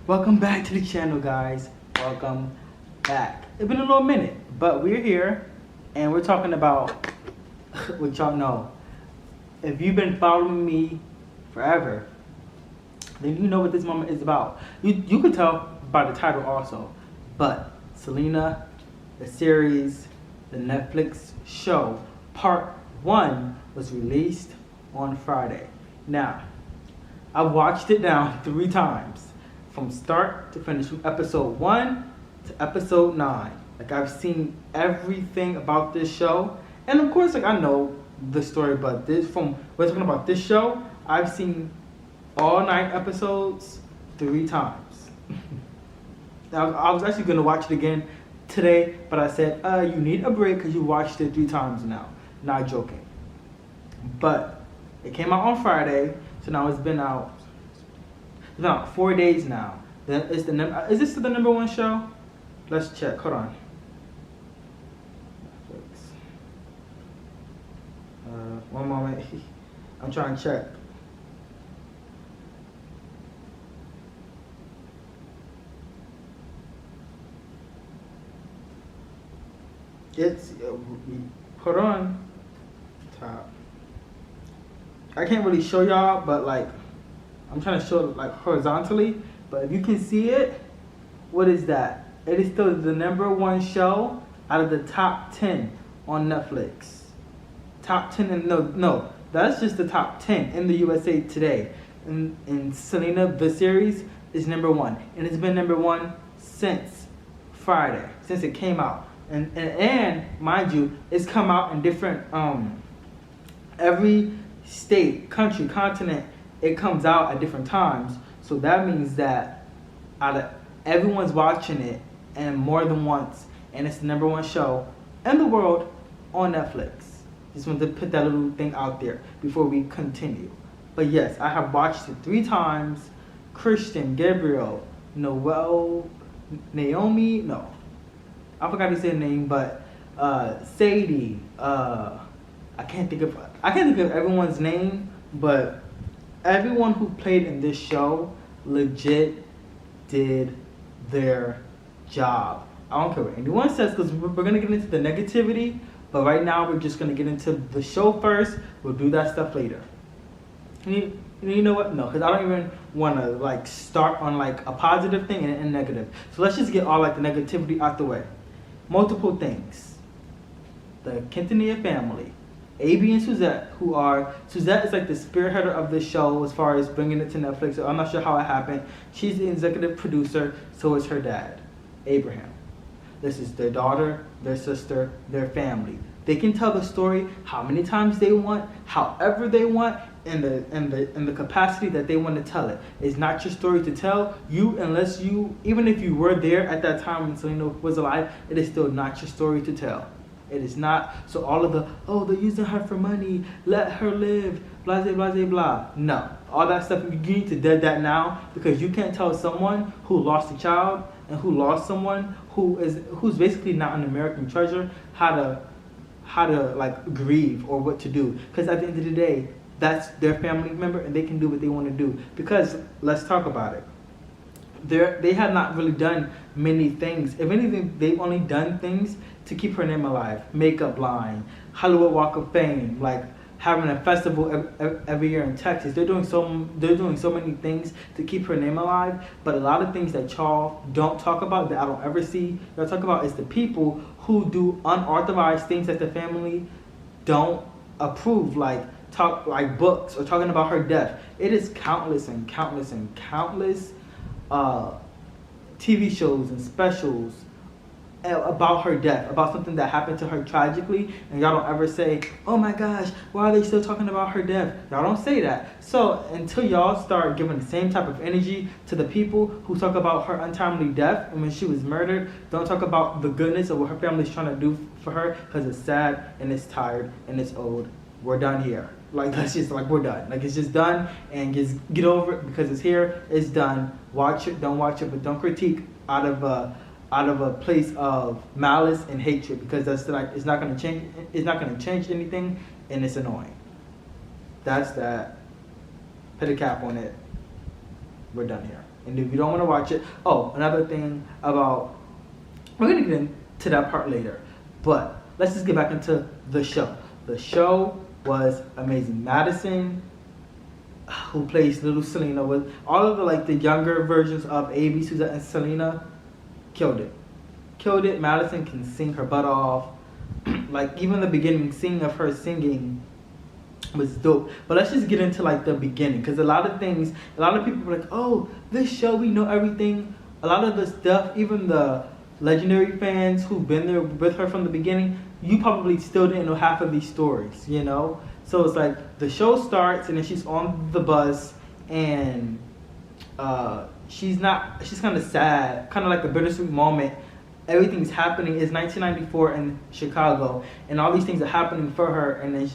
Welcome back to the channel, guys. Welcome back. It's been a little minute, but we're here and we're talking about what y'all know. If you've been following me forever, then you know what this moment is about. You could tell by the title also, but Selena, the series, the Netflix show, part 1 was released on Friday. Now, I watched it now 3 times. From start to finish, from episode 1 to episode 9. Like, I've seen everything about this show, and of course, like, I know the story, but we're talking about this show, I've seen all 9 episodes 3 times. Now, I was actually gonna watch it again today, but I said, you need a break because you watched it 3 times now. Not joking. But it came out on Friday, so now it's been out 4 days now. Is this the number 1 show? Let's check. Hold on. One moment. I'm trying to check. It's hold on. Top. I can't really show y'all, but like, I'm trying to show it like horizontally, but if you can see it, what is that? It is still the number 1 show out of the top 10 on Netflix. Top 10, and no, that's just the top 10 in the USA today. And Selena, the series, is number 1, and it's been number 1 since Friday, since it came out. And mind you, it's come out in different every state, country, continent. It comes out at different times, so that means that everyone's watching it and more than once, and it's the number 1 show in the world on Netflix. Just wanted to put that little thing out there before we continue. But yes, I have watched it 3 times. Christian, Gabriel, Noel, Naomi, no, I forgot to say the name, but Sadie. I can't think of everyone's name, but everyone who played in this show legit did their job. I don't care what anyone says, because we're going to get into the negativity, but right now we're just going to get into the show first. We'll do that stuff later. And you know what? No, because I don't even want to like start on like a positive thing and a negative. So let's just get all like the negativity out the way. Multiple things. The Quintanilla family. AB and Suzette, Suzette is like the spearheader of this show as far as bringing it to Netflix. So I'm not sure how it happened. She's the executive producer, so is her dad, Abraham. This is their daughter, their sister, their family. They can tell the story how many times they want, however they want, in the capacity that they want to tell it. It's not your story to tell. Even if you were there at that time when Selena was alive, it is still not your story to tell. It is not. So all of they're using her for money, let her live, blah, blah, blah, blah. No. All that stuff, you need to dead that now, because you can't tell someone who lost a child and who lost someone who's basically not an American treasure how to like grieve or what to do. Because at the end of the day, that's their family member and they can do what they want to do. Because let's talk about it. They have not really done many things. If anything, they've only done things to keep her name alive. Makeup line, Hollywood Walk of Fame, like having a festival every year in Texas. They're doing so many things to keep her name alive. But a lot of things that y'all don't talk about, that I don't ever see y'all talk about, is the people who do unauthorized things that the family don't approve, like talk like books or talking about her death. It is countless and countless and countless TV shows and specials about her death, about something that happened to her tragically, and y'all don't ever say, oh my gosh, why are they still talking about her death? Y'all don't say that. So until y'all start giving the same type of energy to the people who talk about her untimely death and when she was murdered, don't talk about the goodness of what her family's trying to do for her, because it's sad and it's tired and it's old. We're done here. Like, that's just like, we're done. Like, it's just done, and just get over it because it's here. It's done. Watch it, don't watch it, but don't critique out of a place of malice and hatred, because that's like, it's not gonna change. It's not gonna change anything, and it's annoying. That's that. Put a cap on it. We're done here. And if you don't want to watch it, oh, another thing about, we're gonna get into that part later, but let's just get back into the show. The show was amazing. Madison, who plays little Selena, with all of the younger versions of AB, Suzette, and Selena, killed it. Killed it. Madison can sing her butt off. Like, even the beginning scene of her singing was dope. But let's just get into the beginning, because a lot of people were like, oh, this show, we know everything. A lot of the stuff, even the legendary fans who've been there with her from the beginning, you probably still didn't know half of these stories, you know? So it's like the show starts and then she's on the bus and she's kind of sad, kind of like a bittersweet moment. Everything's happening. It's 1994 in Chicago and all these things are happening for her, and then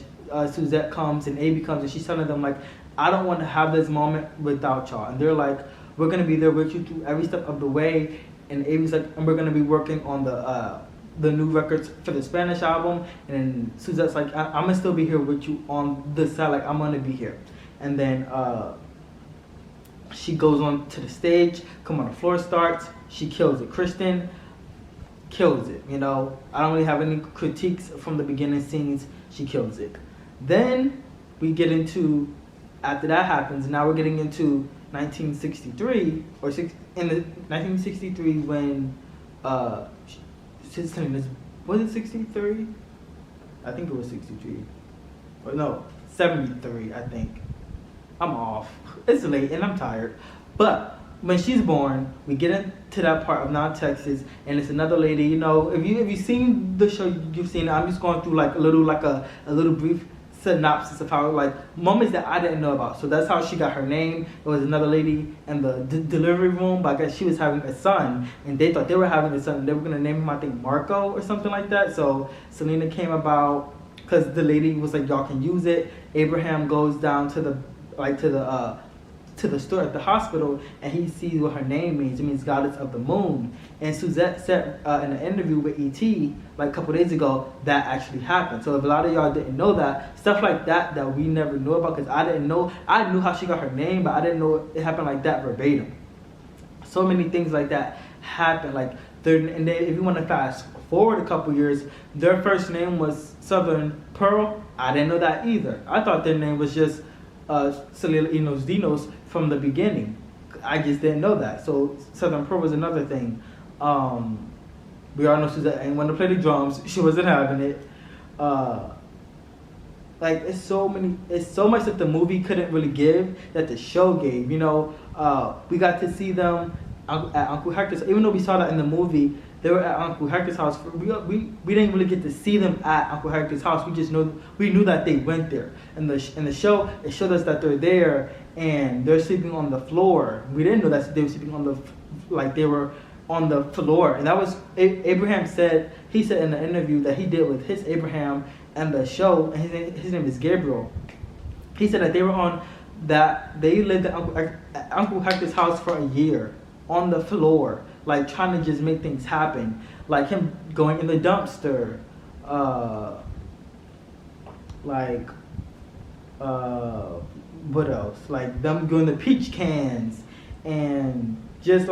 Suzette comes and AB comes and she's telling them like, I don't want to have this moment without y'all. And they're like, we're going to be there with you through every step of the way. And AB's like, and we're going to be working on the new records for the Spanish album. And then Suzette's like, I'm going to still be here with you on this side. Like, I'm going to be here. And then she goes on to the stage, Come on the Floor starts. She kills it. Kristen kills it, you know. I don't really have any critiques from the beginning scenes. She kills it. Then we get into, after that happens, now we're getting into 1963, in the 1963 when, was it 63? I think it was 63. Or no, 73, I think. I'm off. It's late and I'm tired. But when she's born, we get into that part of Now Texas, and it's another lady. You know, if you've seen the show, you've seen it. I'm just going through a little brief synopsis of how moments that I didn't know about. So that's how she got her name. It was another lady in the delivery room, but I guess she was having a son, and they thought they were having a son. And they were gonna name him, I think, Marco or something like that. So Selena came about because the lady was like, y'all can use it. Abraham goes down to the store at the hospital, and he sees what her name means. It means Goddess of the Moon. And Suzette said in an interview with ET a couple days ago that actually happened. So if a lot of y'all didn't know that, stuff like that we never knew about, because I didn't know. I knew how she got her name, but I didn't know it happened like that verbatim. So many things like that happened. And then if you want to fast forward a couple years, their first name was Southern Pearl. I didn't know that either. I thought their name was just Selena Dinos from the beginning. I just didn't know that. So Southern Pearl was another thing. We all know Suzette ain't want to play the drums. She wasn't having it. It's so much that the movie couldn't really give that the show gave. You know, we got to see them at Uncle Hector's. Even though we saw that in the movie, they were at Uncle Hector's house. We didn't really get to see them at Uncle Hector's house. We knew that they went there. In the show, it showed us that they're there and they're sleeping on the floor. We didn't know that they were sleeping they were on the floor. And that was Abraham said. He said in the interview that he did with his Abraham and the show, and his name is Gabriel. He said that they lived at Uncle Hector's house for a year on the floor, trying to just make things happen, like him going in the dumpster, what else? Them doing the peach cans, and just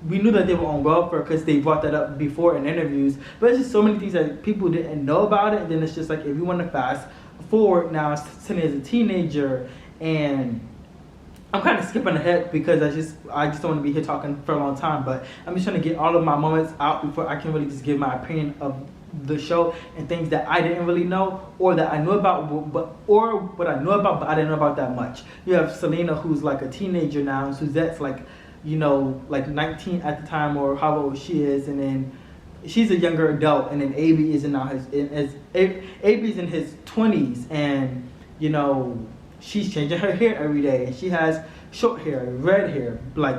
we knew that they were on welfare because they brought that up before in interviews. But it's just so many things that people didn't know about it. And then it's just if you want to fast forward now, Selena is a teenager, and I'm kind of skipping ahead because I just don't want to be here talking for a long time. But I'm just trying to get all of my moments out before I can really just give my opinion of the show and things that I didn't really know, or that I knew about, or what I knew about but I didn't know about that much. You have Selena, who's a teenager now, and Suzette's 19 at the time, or how old she is, and then she's a younger adult, and then AB is AB's in his 20s, and you know, she's changing her hair every day, and she has short hair, red hair,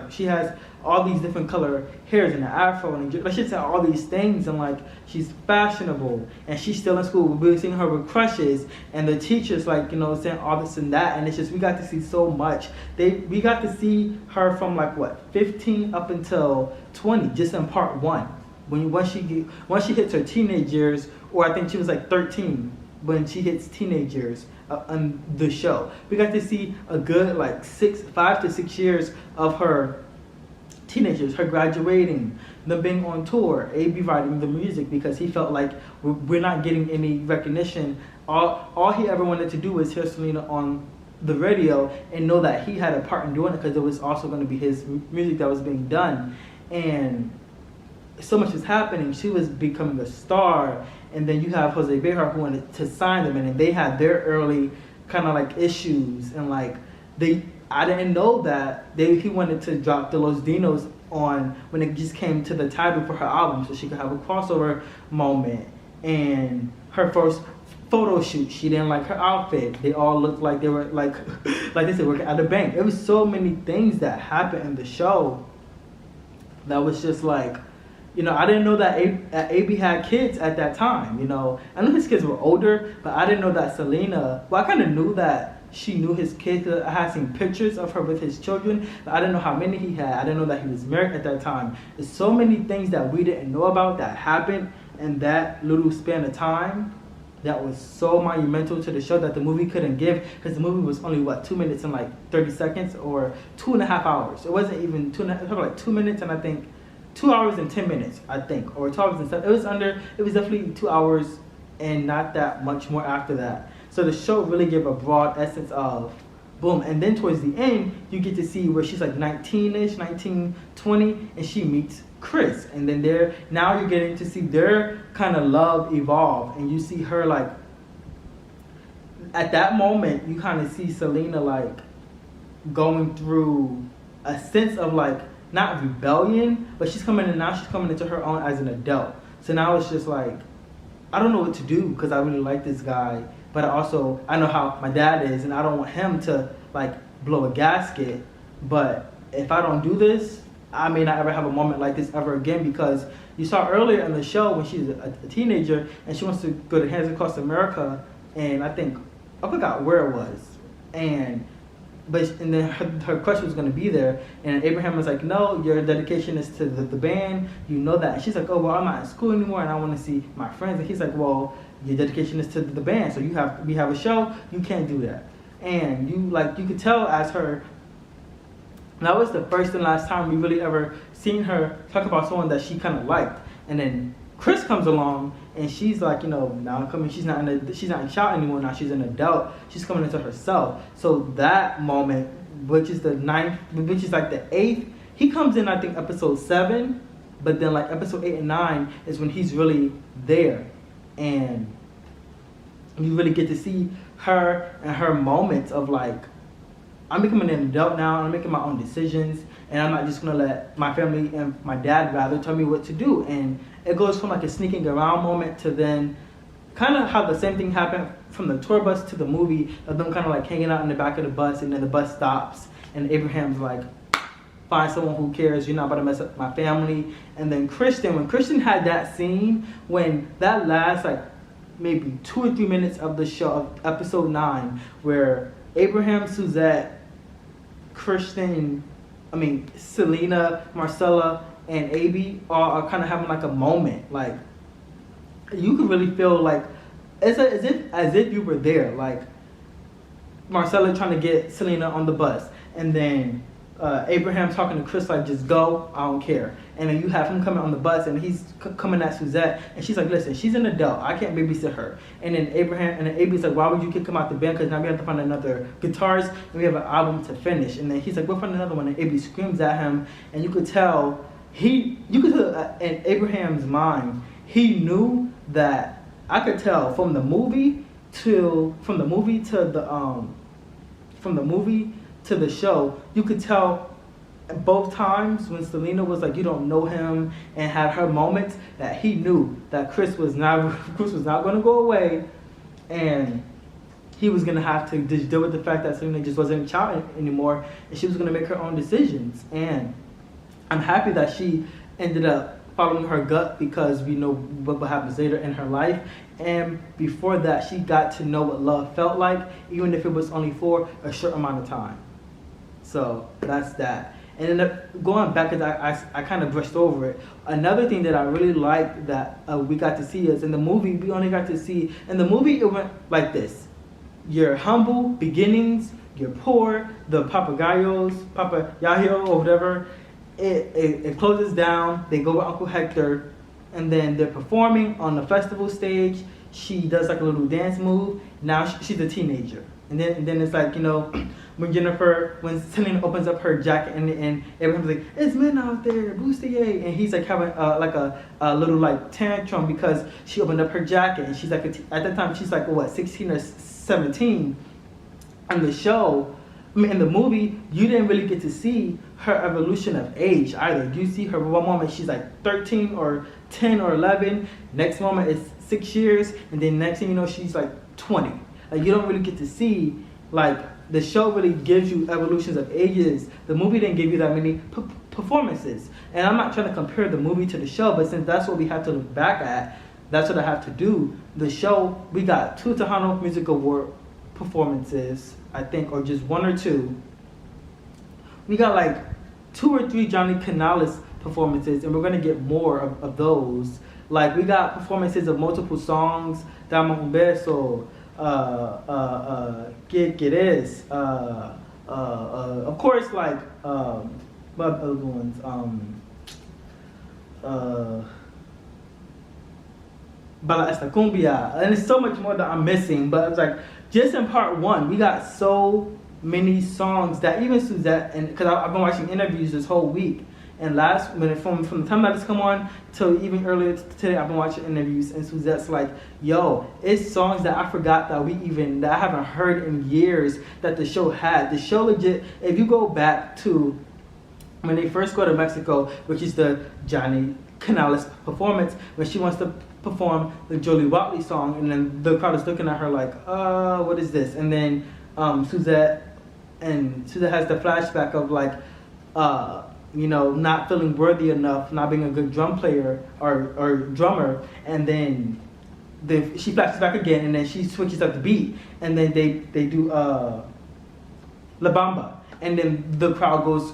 she has all these different color hairs and an afro, and she said all these things, and she's fashionable, and she's still in school. We're seeing her with crushes, and the teachers saying all this and that, and it's just, we got to see so much. We got to see her from 15 up until 20, just in part one. Once she hits her teenage years, or I think she was 13 when she hits teenagers on the show. We got to see a good like 5 to 6 years of her teenagers, her graduating, them being on tour, AB writing the music because he felt like we're not getting any recognition. All he ever wanted to do was hear Selena on the radio and know that he had a part in doing it because it was also going to be his music that was being done. And so much was happening. She was becoming a star. And then you have Jose Behar who wanted to sign them, and they had their early kind of like issues. And like I didn't know that he wanted to drop the Los Dinos on when it just came to the title for her album so she could have a crossover moment. And her first photo shoot, she didn't like her outfit. They all looked like they were like they said, working at a bank. It was so many things that happened in the show that was just like, I didn't know that AB had kids at that time. I knew his kids were older, but I didn't know that Selena. Well, I kind of knew that she knew his kids. I had seen pictures of her with his children, but I didn't know how many he had. I didn't know that he was married at that time. There's so many things that we didn't know about that happened in that little span of time that was so monumental to the show that the movie couldn't give, because the movie was only 2 minutes and like 30 seconds or 2.5 hours. It wasn't even 2.5, it was like 2 minutes and I think 2 hours and 10 minutes, I think, or 2 hours and 7. It was definitely 2 hours and not that much more after that. So the show really gave a broad essence of boom. And then towards the end, you get to see where she's like 19-ish, 19, 20, and she meets Chris. And then now you're getting to see their kind of love evolve. And you see her like, at that moment, you kind of see Selena like going through a sense of like, not rebellion, but she's coming into her own as an adult. So now it's just like, I don't know what to do because I really like this guy, but I know how my dad is, and I don't want him to like blow a gasket. But if I don't do this, I may not ever have a moment like this ever again, because you saw earlier in the show when she's a teenager and she wants to go to Hands Across America, and I forgot where it was, and then her crush was going to be there, and Abraham was like, no, your dedication is to the band, you know that. And she's like, oh, well, I'm not in school anymore and I want to see my friends. And he's like, well, your dedication is to the band, so we have a show, you can't do that. And you could tell as her, that was the first and last time we really ever seen her talk about someone that she kind of liked. And then Chris comes along and she's like, now coming, she's not a child anymore, now she's an adult, she's coming into herself. So that moment, which is the 9th, which is like the 8th, he comes in I think episode 7, but then like episode 8 and 9 is when he's really there. And you really get to see her and her moments of like, I'm becoming an adult now, I'm making my own decisions, and I'm not just gonna let my family and my dad rather tell me what to do. And it goes from like a sneaking around moment to then kind of how the same thing happened from the tour bus to the movie, of them kind of like hanging out in the back of the bus, and then the bus stops and Abraham's like, find someone who cares, you're not about to mess up my family. And then when Christian had that scene, when that last like maybe 2 or 3 minutes of the show, of episode 9, where Abraham, Suzette, Selena, Marcella, and AB are kind of having like a moment. Like, you could really feel like as if you were there. Like Marcella trying to get Selena on the bus, and then Abraham talking to Chris like, just go, I don't care. And then you have him coming on the bus, and he's coming at Suzette, and she's like, listen, she's an adult, I can't babysit her. And then AB's like, why would you kick him out the band? Because now we have to find another guitarist, and we have an album to finish. And then he's like, we'll find another one. And AB screams at him, and you could tell in Abraham's mind, he knew that. I could tell from the movie to the show, you could tell both times when Selena was like, you don't know him, and had her moments, that he knew that Chris was not going to go away, and he was going to have to just deal with the fact that Selena just wasn't a child anymore, and she was going to make her own decisions. And I'm happy that she ended up following her gut, because we know what happens later in her life. And before that, she got to know what love felt like, even if it was only for a short amount of time. So that's that. And then going back, because I kind of brushed over it. Another thing that I really liked that we got to see is in the movie, we only got to see, in the movie it went like this. Your humble beginnings, you're poor, the Papagayos, or whatever, it closes down, they go with Uncle Hector, and then they're performing on the festival stage. She does like a little dance move. Now she's a teenager. And then it's like, when Selena opens up her jacket and everyone's like, it's men out there, bustier. And he's like having like a little like tantrum because she opened up her jacket and she's like, at that time she's like, what, 16 or 17. On the show, in the movie, you didn't really get to see her evolution of age either. You see her one moment she's like 13 or 10 or 11. Next moment it's 6 years, and then next thing you know she's like 20. Like you don't really get to see, like the show really gives you evolutions of ages. The movie didn't give you that many performances. And I'm not trying to compare the movie to the show, but since that's what we have to look back at, that's what I have to do. The show, we got 2 Tejano Music Award performances, I think, or just 1 or 2. We got like 2 or 3 Johnny Canales performances, and we're gonna get more of those. Like we got performances of multiple songs, Dame un beso, ¿Qué quieres? Of course, like what other ones? Bala Esta Cumbia, and there's so much more that I'm missing. But it's like just in part 1, we got so many songs that even Suzette, and because I've been watching interviews this whole week. And last minute, from the time that it's come on till even earlier today, I've been watching interviews, and Suzette's like, "Yo, it's songs that I forgot that I haven't heard in years that the show had. The show legit. If you go back to when they first go to Mexico, which is the Johnny Canales performance, when she wants to perform the Jolie Watley song, and then the crowd is looking at her like, what is this?" And then Suzette has the flashback of like, not feeling worthy enough, not being a good drum player or drummer, and then she flashes back again, and then she switches up the beat, and then they do La Bamba, and then the crowd goes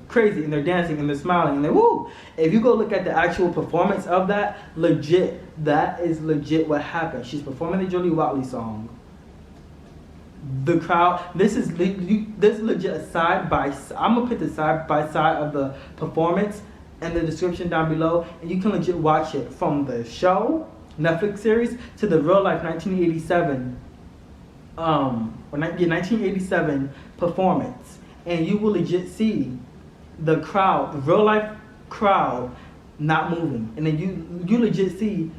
crazy, and they're dancing and they're smiling and they're woo. If you go look at the actual performance of that, that is legit what happened. She's performing the Jolie Watley song. The crowd, this is legit a side by side. I'm gonna put the side by side of the performance and the description down below, and you can legit watch it from the show, Netflix series, to the real life 1987 1987 performance, and you will legit see the crowd, the real life crowd, not moving, and then you legit see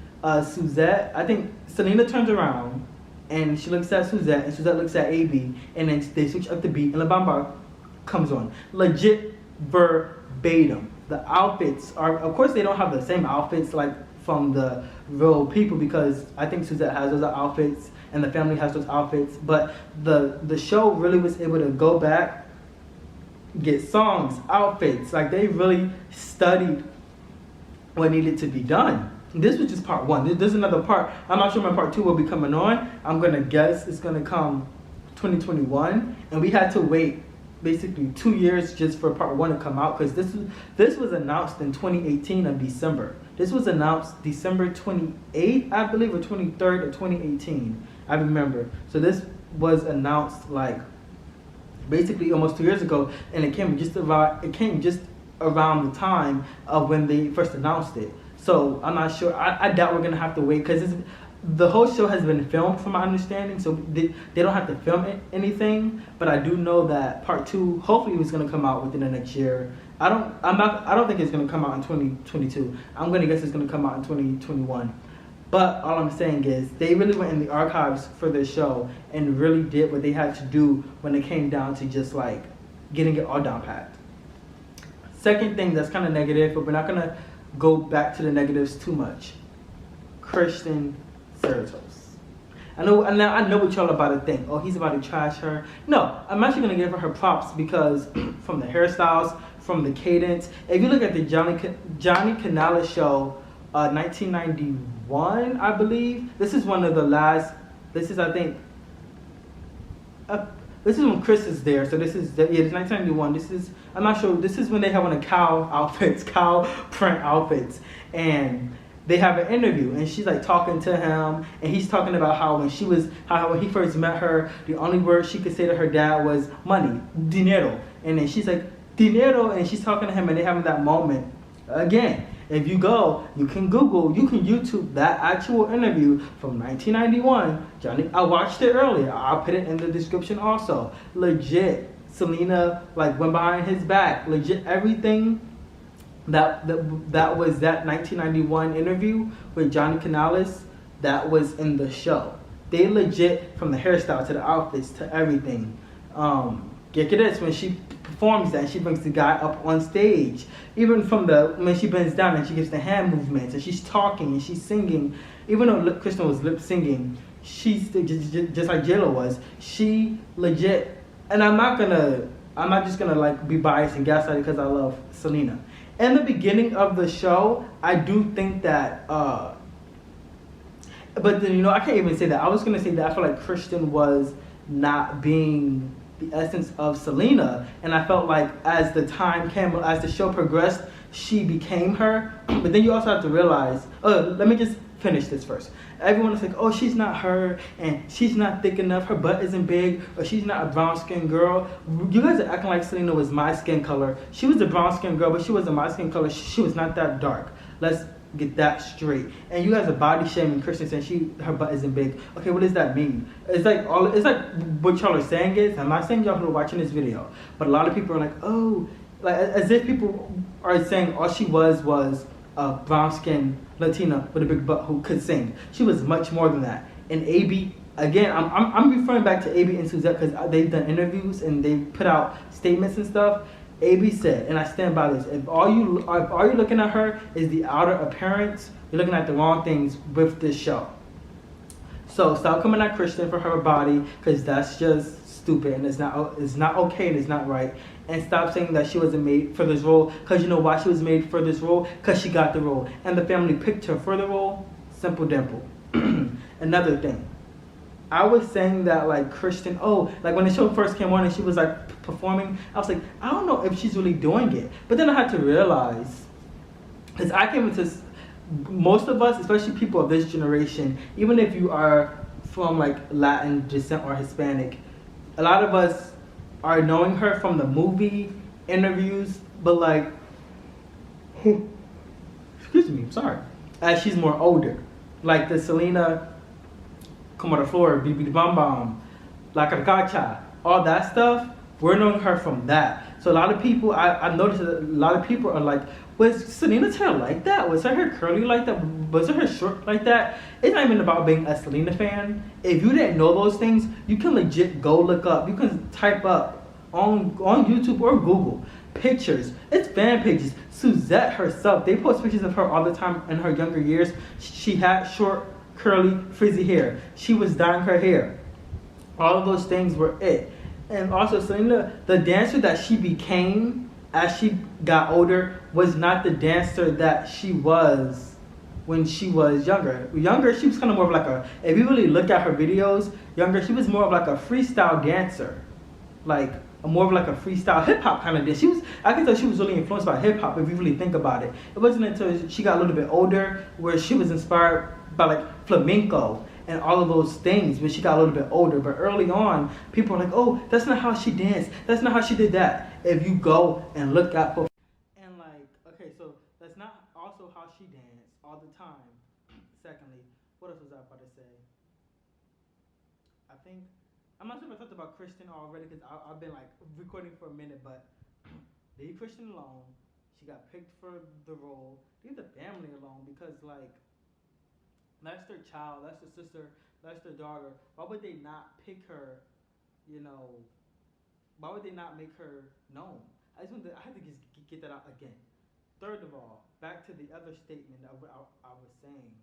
Suzette. I think Selena turns around and she looks at Suzette, and Suzette looks at AB, and then they switch up the beat, and La Bamba comes on. Legit verbatim. The outfits are, of course, they don't have the same outfits like from the real people, because I think Suzette has those outfits, and the family has those outfits. But the show really was able to go back, get songs, outfits. Like they really studied what needed to be done. This was just part 1. There's another part. I'm not sure when part 2 will be coming on. I'm gonna guess it's gonna come 2021, and we had to wait basically 2 years just for part 1 to come out, because this was announced in 2018 of December. This was announced December 28th, I believe, or 23rd of 2018. I remember. So this was announced like basically almost 2 years ago, and it came just around the time of when they first announced it. So I'm not sure. I doubt we're gonna have to wait, because the whole show has been filmed, from my understanding. So they don't have to film anything. But I do know that part 2 hopefully is gonna come out within the next year. I don't think it's gonna come out in 2022. I'm gonna guess it's gonna come out in 2021. But all I'm saying is they really went in the archives for this show and really did what they had to do when it came down to just like getting it all down pat. Second thing that's kind of negative, but we're not gonna go back to the negatives too much. Christian Cerritos. I know what y'all about to think. Oh, he's about to trash her. No, I'm actually gonna give her props, because from the hairstyles, from the cadence. If you look at the Johnny Canales show, 1991, I believe. This is one of the last. This is, I think. This is when Chris is there. So this is it's 1991. This is, I'm not sure. This is when they have on the cow outfits, cow print outfits, and they have an interview, and she's like talking to him, and he's talking about how when he first met her, the only word she could say to her dad was money, dinero, and then she's like dinero, and she's talking to him, and they having that moment again. If you go, you can Google, you can YouTube that actual interview from 1991. Johnny, I watched it earlier. I'll put it in the description also. Legit, Selena like went behind his back. Legit, everything that was that 1991 interview with Johnny Canales that was in the show. They legit, from the hairstyle to the outfits to everything. Get this, when she performs that, she brings the guy up on stage. Even from when she bends down and she gives the hand movements and she's talking and she's singing. Even though Kristen was lip singing, she's just like JLo was. She legit, and I'm not just gonna like be biased and gaslight because I love Selena. In the beginning of the show, I do think that, but then I can't even say that. I was gonna say that I feel like Kristen was not being the essence of Selena, and I felt like as the time came, as the show progressed, she became her. But then you also have to realize, let me just finish this first. Everyone is like, oh, she's not her, and she's not thick enough, her butt isn't big, or she's not a brown skinned girl. You guys are acting like Selena was my skin color. She was a brown skinned girl, but she wasn't my skin color. She was not that dark. Let's get that straight. And you guys are body shaming Kristen saying her butt isn't big. Okay, what does that mean? It's like what y'all are saying is, I'm not saying y'all who are watching this video, but a lot of people are like, oh, like as if people are saying all she was a brown skinned Latina with a big butt who could sing. She was much more than that. And AB, again, I'm referring back to AB and Suzette because they've done interviews and they put out statements and stuff. AB said, and I stand by this, if all you're looking at her is the outer appearance, you're looking at the wrong things with this show. So stop coming at Kristen for her body, because that's just stupid and it's not okay and it's not right. And stop saying that she wasn't made for this role, because you know why she was made for this role? Because she got the role. And the family picked her for the role. Simple dimple. Another thing. I was saying that like Kristen, like when the show first came on and she was like performing, I was like, I don't know if she's really doing it. But then I had to realize, because I came into, most of us, especially people of this generation, even if you are from like Latin descent or Hispanic, a lot of us are knowing her from the movie interviews, but like, excuse me, I'm sorry, as she's more older. Like the Selena, Como de Flor, Bibi Bam Bam, La Carcacha, all that stuff, we're knowing her from that. So a lot of people, I noticed that a lot of people are like, was Selena's hair like that? Was her hair curly like that? Was her hair short like that? It's not even about being a Selena fan. If you didn't know those things, you can legit go look up. You can type up on YouTube or Google pictures. It's fan pages. Suzette herself, they post pictures of her all the time in her younger years. She had short, curly, frizzy hair. She was dyeing her hair. All of those things were it. And also Selena, the dancer that she became as she got older was not the dancer that she was when she was younger. Younger, she was kind of more of like if you really look at her videos, younger, she was more of like a freestyle dancer. Like more of like a freestyle hip hop kind of dancer. I can tell she was really influenced by hip hop if you really think about it. It wasn't until she got a little bit older where she was inspired by like flamenco and all of those things when she got a little bit older. But early on, people are like, oh, that's not how she danced. That's not how she did that. If you go and look at and like, okay, so that's not also how she danced all the time. Secondly, what else was I about to say? I think, I'm not sure if I talked about Kristen already because I've been like recording for a minute, but leave Kristen alone. She got picked for the role. Leave the family alone because like, that's their child, that's their sister, that's their daughter. Why would they not pick her, why would they not make her known? I had to just get that out again. Third of all, back to the other statement I was saying.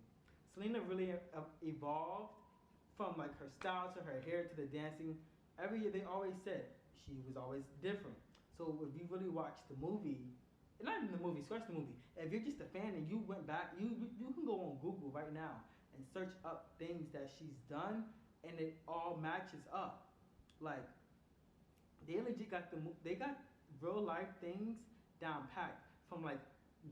Selena really evolved from like her style to her hair to the dancing. Every year they always said she was always different. So if you really watch the movie, not even the movie, scratch the movie. If you're just a fan and you went back, you can go on Google right now and search up things that she's done, and it all matches up. Like they legit got real life things down packed from like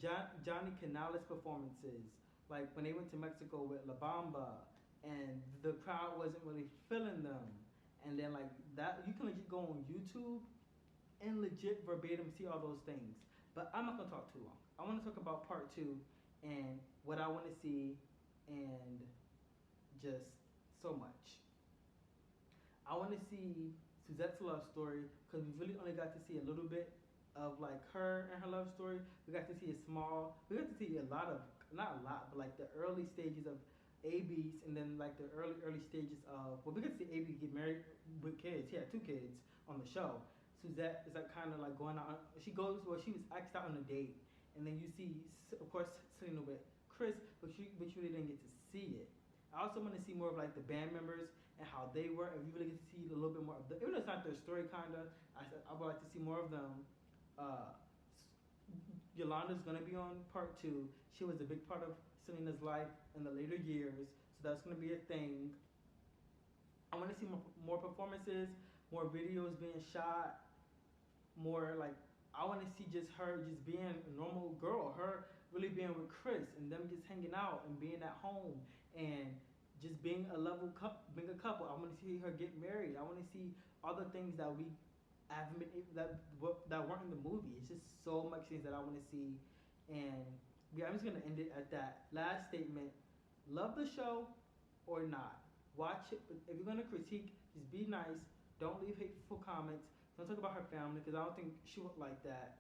Johnny Canales performances, like when they went to Mexico with La Bamba, and the crowd wasn't really feeling them, and then like that you can legit go on YouTube and legit verbatim see all those things. But I'm not gonna talk too long. I want to talk about part two and what I want to see, and just so much. I want to see Suzette's love story because we really only got to see a little bit of like her and her love story. We got to see we got to see a lot of, not a lot, but like the early stages of AB's, and then like the early stages of, well, we got to see AB get married with kids. He had 2 kids on the show. Suzette is like kind of like going out. She was asked out on a date, and then you see, of course, Selena with Chris, but you really didn't get to see it. I also want to see more of like the band members and how they were. If you really get to see a little bit more of even though it's not their story, kinda, I would like to see more of them. Yolanda's gonna be on part 2. She was a big part of Selena's life in the later years, so that's gonna be a thing. I want to see more performances, more videos being shot, more like, I want to see just her just being a normal girl, her really being with Chris and them just hanging out and being at home and just being being a couple. I want to see her get married. I want to see all the things that we haven't been that weren't in the movie. It's just so much things that I want to see, and yeah, I'm just gonna end it at that. Last statement: love the show or not, watch it. But if you're gonna critique, just be nice. Don't leave hateful comments. Don't talk about her family because I don't think she would like that.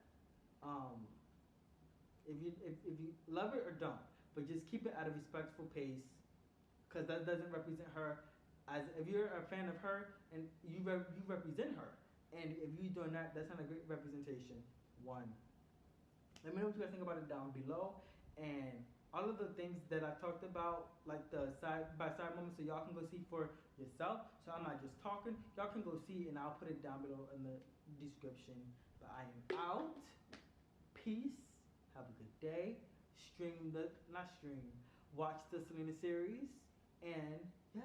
If you love it or don't, but just keep it at a respectful pace, because that doesn't represent her. As if you're a fan of her and you represent her, and if you're doing that, that's not a great representation. 1. Let me know what you guys think about it down below, and all of the things that I talked about, like the side by side moments, so y'all can go see for yourself. So I'm not just talking, y'all can go see, and I'll put it down below in the description. But I am out. Peace. Have a good day. Watch the Selena series, and yeah.